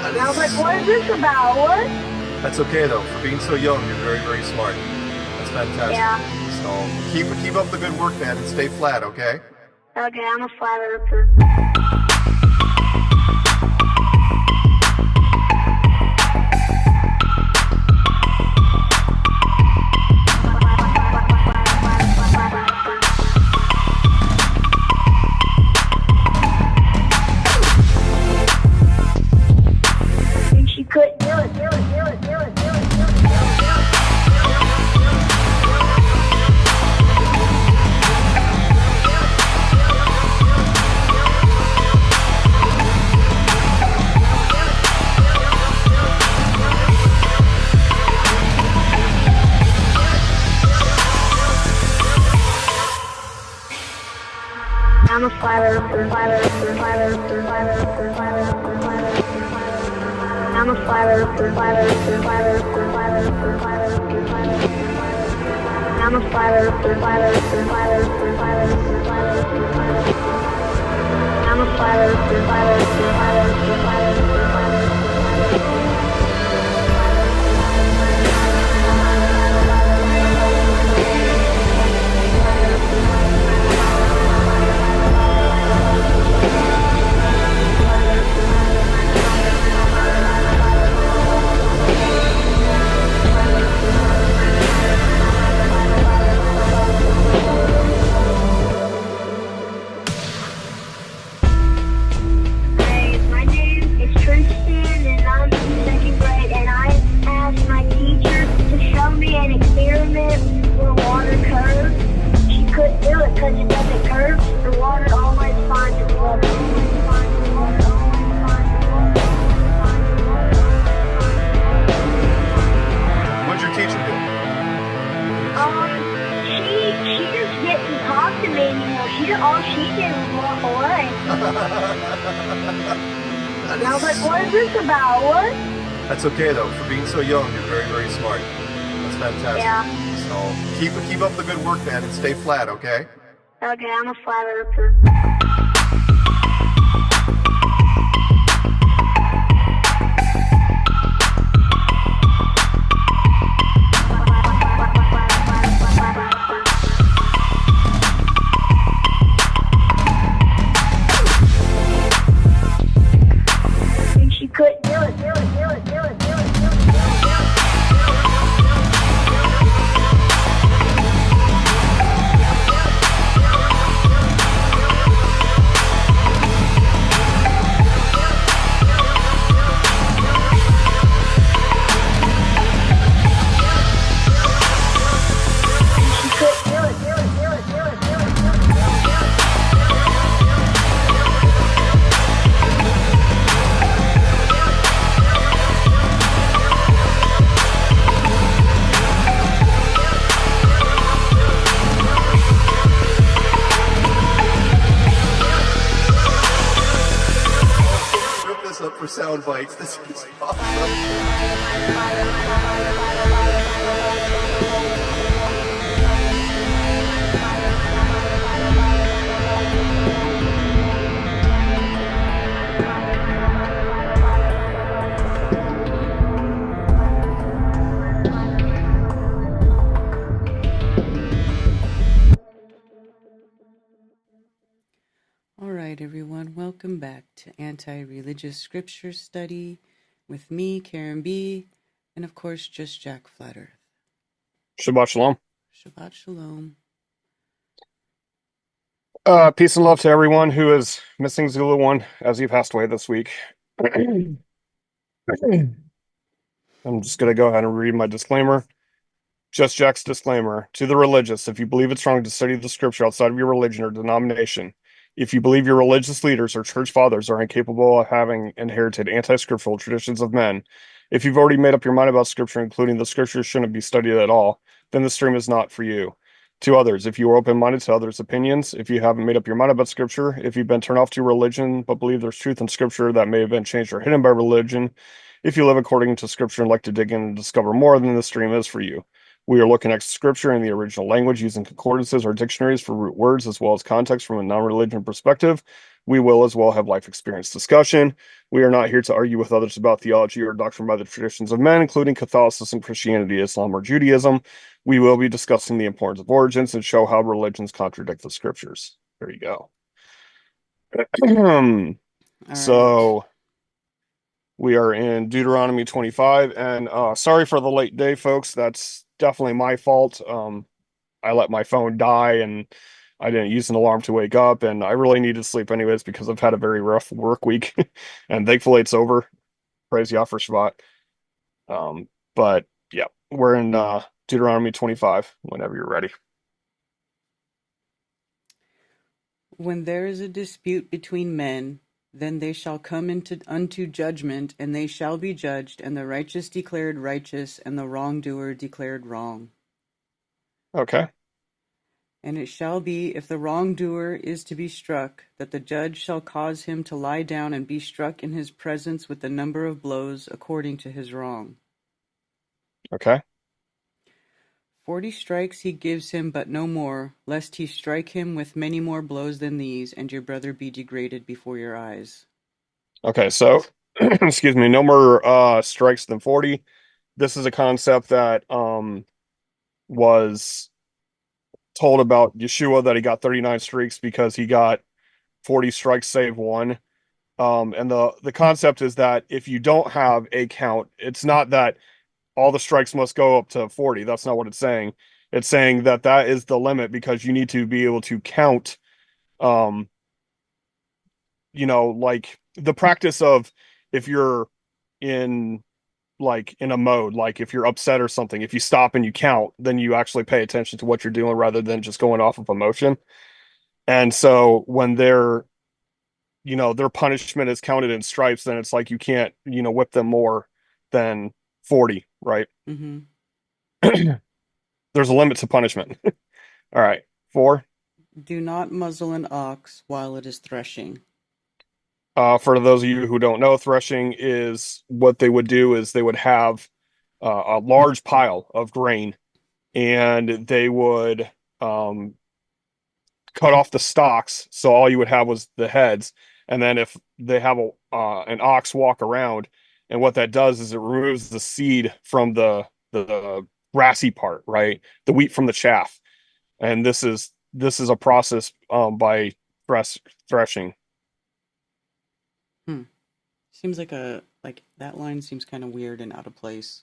And I was like, what is this about? What? That's okay though. For being so young, you're very, very smart. That's fantastic. Yeah. So keep up the good work, man, and stay flat, okay? Okay, I'm a flat earther. She couldn't do it. I'm a flat earther. I'm a flat earther. I'm a flat earther. I'm a flat My name is Tristan, and I'm in second grade, and I asked my teacher to show me an experiment where water curves. She couldn't do it because it doesn't curve. The water always finds its level. What'd your teacher do? She just didn't talk to me anymore. All she did was walk away. And I was like, what is this about? What? That's okay though. For being so young, you're very, very smart. That's fantastic. Yeah. So keep up the good work, man, and stay flat, okay? Okay, I'm a flat earther. She couldn't do it. Rip this up for sound bites. This is awesome. All right, everyone, welcome back to Anti-Religious Scripture Study with me, Karen B., and of course, just Jack Flat Earth. Shabbat Shalom. Shabbat Shalom. Peace and love to everyone who is missing Zulu One as he passed away this week. I'm just going to go ahead and read my disclaimer. Just Jack's disclaimer. To the religious, if you believe it's wrong to study the scripture outside of your religion or denomination, if you believe your religious leaders or church fathers are incapable of having inherited anti-scriptural traditions of men, if you've already made up your mind about scripture, including the scriptures shouldn't be studied at all, then the stream is not for you. To others, if you are open-minded to others' opinions, if you haven't made up your mind about scripture, if you've been turned off to religion but believe there's truth in scripture that may have been changed or hidden by religion, if you live according to scripture and like to dig in and discover more, then the stream is for you. We are looking at scripture in the original language using concordances or dictionaries for root words as well as context from a non-religion perspective. We will as well have life experience discussion. We are not here to argue with others about theology or doctrine by the traditions of men, including Catholicism, Christianity, Islam, or Judaism. We will be discussing the importance of origins and show how religions contradict the scriptures. There you go. All right. So we are in Deuteronomy 25, and sorry for the late day, folks. That's definitely my fault. I let my phone die, and I didn't use an alarm to wake up, and I really needed sleep anyways because I've had a very rough work week, and thankfully it's over. Praise Yah for Shabbat. But yeah, we're in Deuteronomy 25 whenever you're ready. When there is a dispute between men, then they shall come unto judgment, and they shall be judged, and the righteous declared righteous, and the wrongdoer declared wrong. Okay. And it shall be, if the wrongdoer is to be struck, that the judge shall cause him to lie down and be struck in his presence with the number of blows according to his wrong. Okay. 40 strikes he gives him, but no more, lest he strike him with many more blows than these, and your brother be degraded before your eyes. Okay. So, excuse me, no more strikes than 40. This is a concept that was told about Yeshua, that he got 39 streaks because he got 40 strikes save one. And the concept is that if you don't have a count, it's not that all the strikes must go up to 40. That's not what it's saying. It's saying that that is the limit because you need to be able to count, um, like the practice of, if you're in in a mode, like if you're upset or something, if you stop and you count, then you actually pay attention to what you're doing rather than just going off of emotion. And so when their punishment is counted in stripes, then it's like you can't, whip them more than 40, right? Mm-hmm. There's a limit to punishment. All right. 4. Do not muzzle an ox while it is threshing. For those of you who don't know, threshing is what they would do is they would have a large pile of grain, and they would cut off the stalks, so all you would have was the heads. And then if they have an ox walk around, and what that does is it removes the seed from the grassy part, right? The wheat from the chaff. And this is a process by threshing. Seems like that line seems kind of weird and out of place.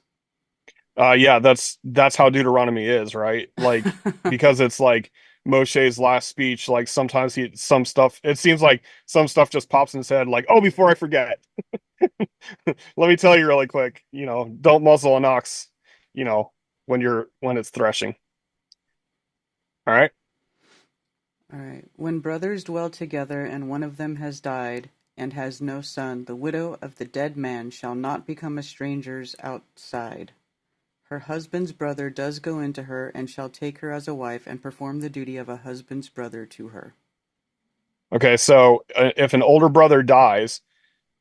Yeah, that's how Deuteronomy is, right? Like, because it's like Moshe's last speech, like sometimes some stuff, it seems like some stuff just pops in his head, like, oh, before I forget, let me tell you really quick, don't muzzle an ox, when it's threshing. All right. All right. When brothers dwell together and one of them has died and has no son, the widow of the dead man shall not become a stranger's outside. Her husband's brother does go into her and shall take her as a wife and perform the duty of a husband's brother to her. Okay, so if an older brother dies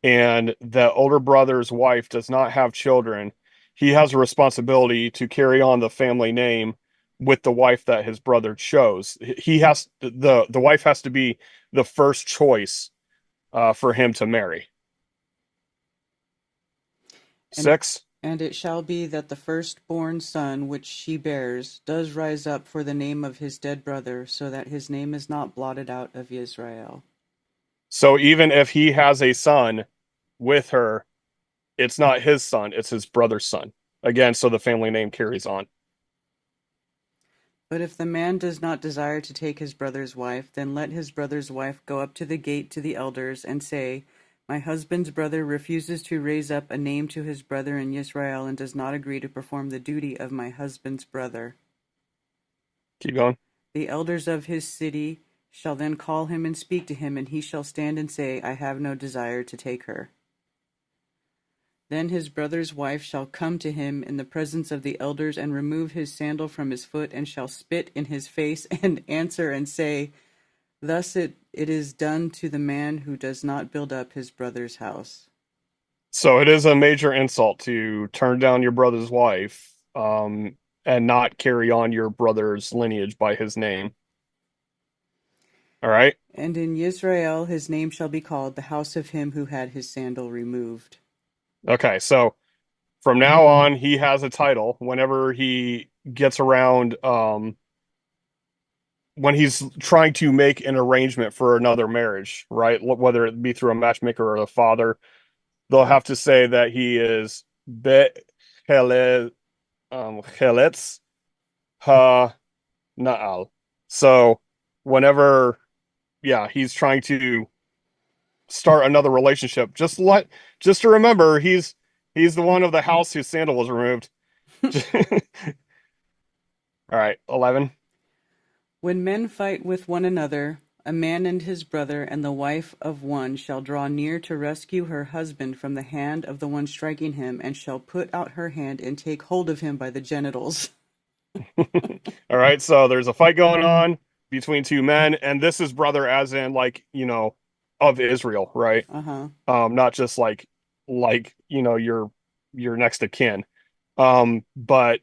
and the older brother's wife does not have children, he has a responsibility to carry on the family name with the wife that his brother chose. He has the wife has to be the first choice for him to marry. And it, 6. and it shall be that the firstborn son which she bears does rise up for the name of his dead brother, so that his name is not blotted out of Israel. So even if he has a son with her, it's not his son, it's his brother's son. Again, so the family name carries on. But if the man does not desire to take his brother's wife, then let his brother's wife go up to the gate to the elders and say, my husband's brother refuses to raise up a name to his brother in Israel and does not agree to perform the duty of my husband's brother. Keep going. The elders of his city shall then call him and speak to him, and he shall stand and say, I have no desire to take her. Then his brother's wife shall come to him in the presence of the elders and remove his sandal from his foot and shall spit in his face and answer and say, thus it is done to the man who does not build up his brother's house. So it is a major insult to turn down your brother's wife, and not carry on your brother's lineage by his name. All right. And in Yisrael his name shall be called the house of him who had his sandal removed. Okay. So from now on, he has a title whenever he gets around, when he's trying to make an arrangement for another marriage, right? Whether it be through a matchmaker or a father, they'll have to say that he is Be Cheletz Ha Naal. So whenever, yeah, he's trying to start another relationship, just to remember he's the one of the house whose sandal was removed. All right, 11. When men fight with one another, a man and his brother and the wife of one shall draw near to rescue her husband from the hand of the one striking him, and shall put out her hand and take hold of him by the genitals. All right, so there's a fight going on between two men, and this is brother as in like, of Israel, right? Uh-huh. Not just like, your next of kin. But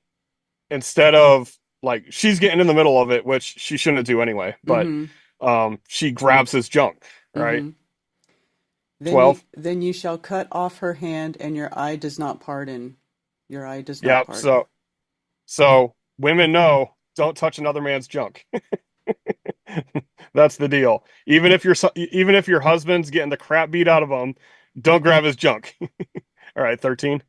instead of like she's getting in the middle of it, which she shouldn't do anyway, but Mm-hmm. she grabs his junk, right? Mm-hmm. 12. Then you shall cut off her hand, and your eye does not pardon. Your eye does not Yeah, pardon. so women know don't touch another man's junk. That's the deal. Even if your husband's getting the crap beat out of him, don't grab his junk. All right, 13.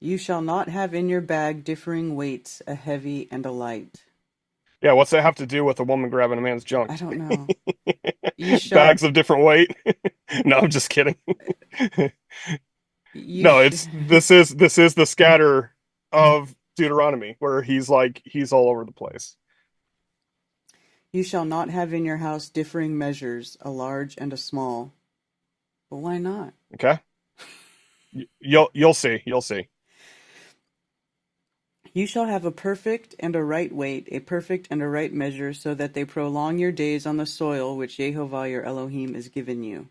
You shall not have in your bag differing weights, a heavy and a light. Yeah, what's that have to do with a woman grabbing a man's I junk? don't know. You shall Bags of different weight. No, I'm just kidding. you No, sh- it's this is the scatter of Deuteronomy where he's all over the place. You shall not have in your house differing measures, a large and a small. But why not? Okay? You'll see. You'll see. You shall have a perfect and a right weight, a perfect and a right measure, so that they prolong your days on the soil which Jehovah your Elohim is given you.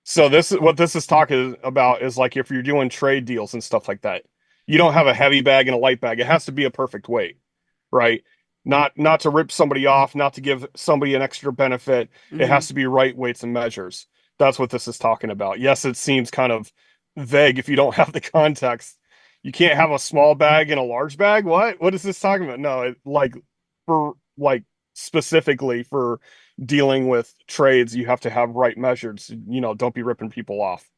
So this is what this is talking about is like if you're doing trade deals and stuff like that. You don't have a heavy bag and a light bag. It has to be a perfect weight, right? Not to rip somebody off, not to give somebody an extra benefit. It Mm-hmm. has to be right weights and measures. That's what this is talking about. Yes, it seems kind of vague if you don't have the context. You can't have a small bag and a large bag. What? What is this talking about? No, for like specifically for dealing with trades, you have to have right measures. Don't be ripping people off.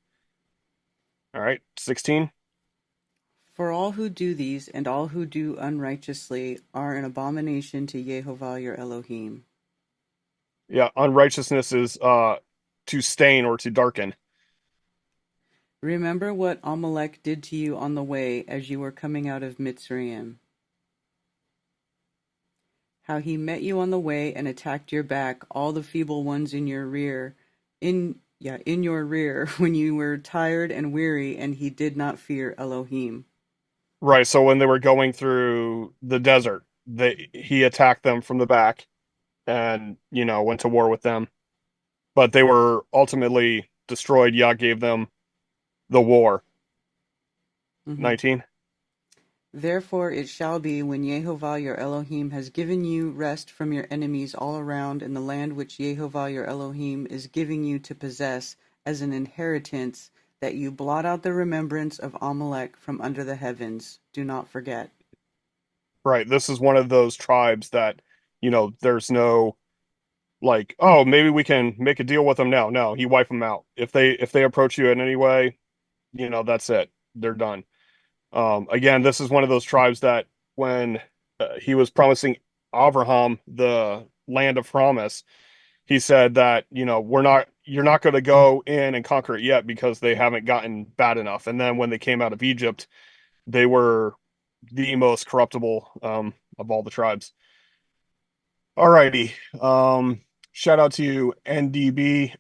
All right, 16. For all who do these and all who do unrighteously are an abomination to Jehovah your Elohim. Yeah, unrighteousness is to stain or to darken. Remember what Amalek did to you on the way as you were coming out of Mitzrayim. How he met you on the way and attacked your back, all the feeble ones in your rear, in your rear, when you were tired and weary, and he did not fear Elohim. Right, so when they were going through the desert, he attacked them from the back and, went to war with them. But they were ultimately destroyed. Yah gave them the war. Mm-hmm. 19. Therefore it shall be, when Jehovah your Elohim has given you rest from your enemies all around in the land which Jehovah your Elohim is giving you to possess as an inheritance, that you blot out the remembrance of Amalek from under the heavens. Do not forget. Right, this is one of those tribes that, there's no like, oh, maybe we can make a deal with them now. No, he wipe them out. If they approach you in any way, that's it. They're done. Again, this is one of those tribes that when he was promising Abraham the land of promise, he said that, you're not going to go in and conquer it yet because they haven't gotten bad enough. And then when they came out of Egypt, they were the most corruptible of all the tribes. Alrighty. Shout out to NDB.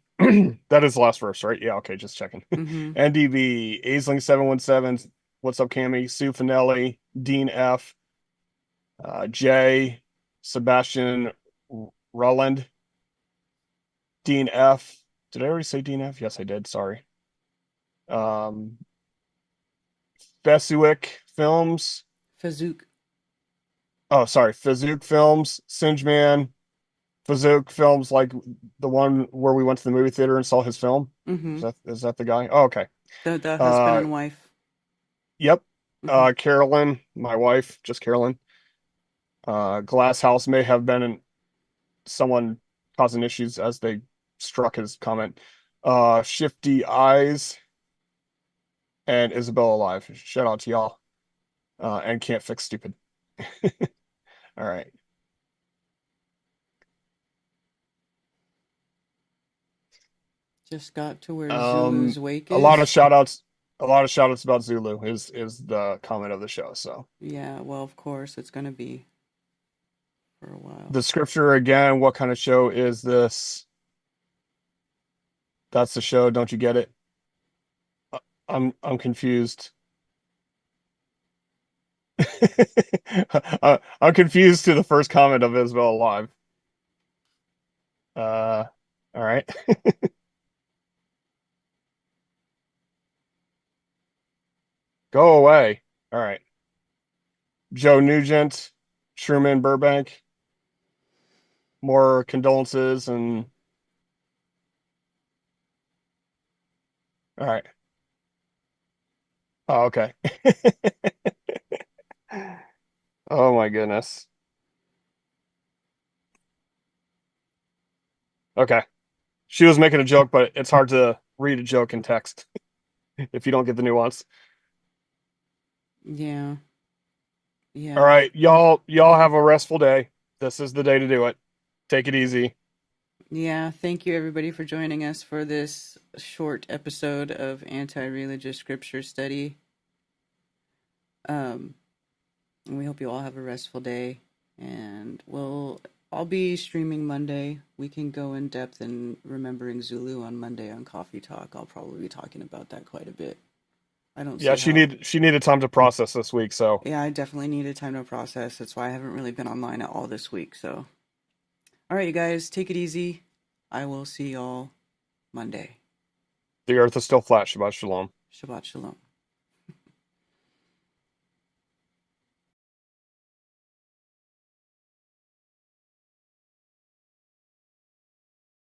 That is the last verse, right? Yeah, okay, just checking. Mm-hmm. NDB, Aisling717, what's up, Cammy? Sue Finelli, Dean F, J, Sebastian Rowland, Dean F. Did I already say Dean F? Yes, I did. Sorry. Um, Fesuik Films. Fazook. Oh, sorry. Fazook Films, Singeman, Fazook films, like the one where we went to the movie theater and saw his film. Mm-hmm. Is that the guy? Oh, okay. The husband Uh, and wife. yep. Mm-hmm. Carolyn, my wife, just Carolyn. Glass House may have been someone causing issues as they struck his comment. Shifty Eyes and Isabel Alive. Shout out to y'all. And Can't Fix Stupid. All right. Just got to where Zulu's wake A lot of is. shout outs. A lot of shout outs about Zulu is the comment of the show. So Yeah, well, of course, it's going to be for a while. the scripture again, what kind of show is this? That's the show. Don't you get it? I'm confused. I'm confused to the first comment of Isabel Alive. All right. Go away. All right. Joe Nugent, Truman Burbank, more condolences and all right. Oh, okay. Oh my goodness. Okay. She was making a joke, but it's hard to read a joke in text if you don't get the nuance. Yeah. All Yeah. right, y'all have a restful day. This is the day to do it. Take it easy. Yeah. Thank you, everybody, for joining us for this short episode of Anti-Religious Scripture Study. And we hope you all have a restful day. And I'll be streaming Monday. We can go in depth in remembering Zulu on Monday on Coffee Talk. I'll probably be talking about that quite a bit. I don't Yeah, see how. she needed time to process this week, so Yeah, I definitely needed time to process. That's why I haven't really been online at all this week. So, all right, you guys, take it easy. I will see y'all Monday. the earth is still flat. Shabbat shalom. Shabbat shalom.